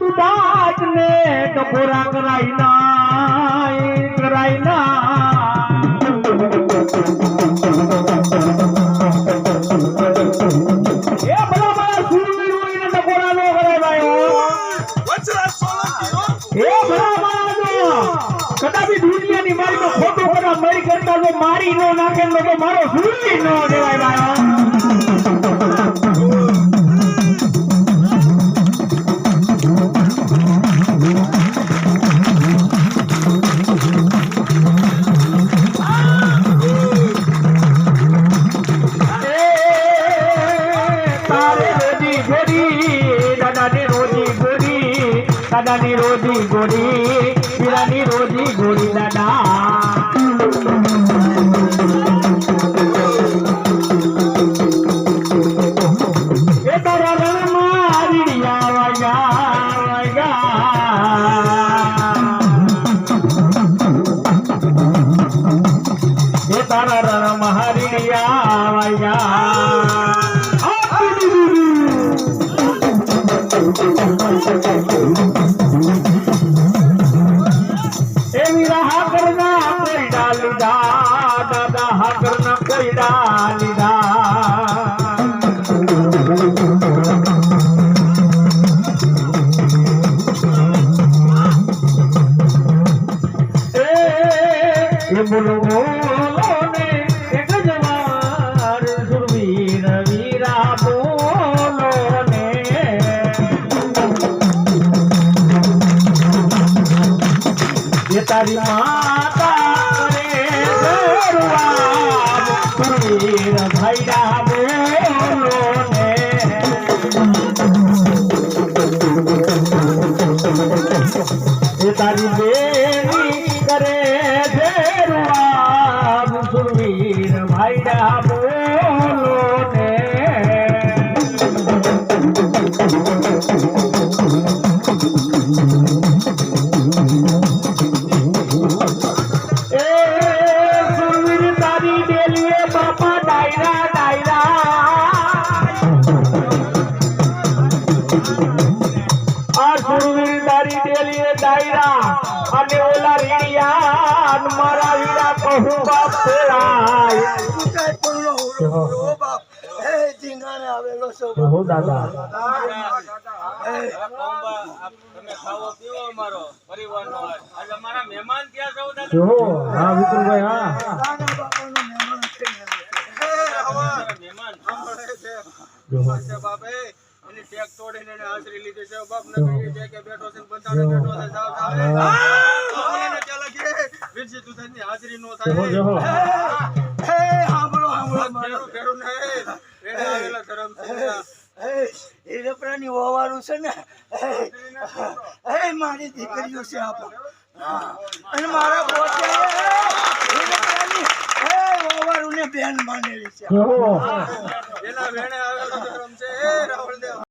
તું દાટ ને ટકોરા કરાઈ ના એ ભલા મારા સુરવીર હોય ને ટકોરા નો કરે ભાઈ એ ભલા મારા કદાપી દુનિયાની મારી તો ખોટું કરવા મરી કરતા તો મારી નો નાખે તો મારો સુરવીર નો દેવાય ભાઈ દાદાની રોજી ગોરી પીરાની રોજી ગોરી દાદા એ તારા રણમાં રીડિયા વાગ્યા એ તારા રણમાં રીડિયા વાગ્યા દાદા હાકર ના કોઈ ડાલીદા એ બોલો બોલો ને એક જવાર સુરવીર વીરા બોલો ને એ તારી માતા સુરવીર ભાઈડા બોલો ને એ તારી બેની કરે છે સુરવીર ભાઈડા બોલો ને અને ઓલા રીડિયા મારા વીરા કહું બાપ પેલાય હે જીંગાને આવેલો છો હો દાદા તમે ખાવો પીવો અમારો પરિવારનો આજે મારા મહેમાન ત્યાં છો દાદા જો હા વિપુલભાઈ હા નાના બાપાનો મહેમાન છે હે હવા મહેમાન સાંભળે છે જો છે બાપ એની ટેક તોડીને એને હાજરી લીધી છે બાપ ને કહીએ છે કે બેઠો છે બંધાને બેઠો છે જાવ જાવ એને ચાલે કે વીરજી દુધાની હાજરી નો થાય હે સાંભળો મારો ફેરું ને એને આવેલા ધરમ છે એ રપરાની ઓવારું છે ને હે મારી દીકરીઓ છે આપ અને મારા પોતે એ રપરાની હે ઓવારું ને બેન માનેલી છે જો એના વેણે આવેલો ધરમ છે એ રાવળ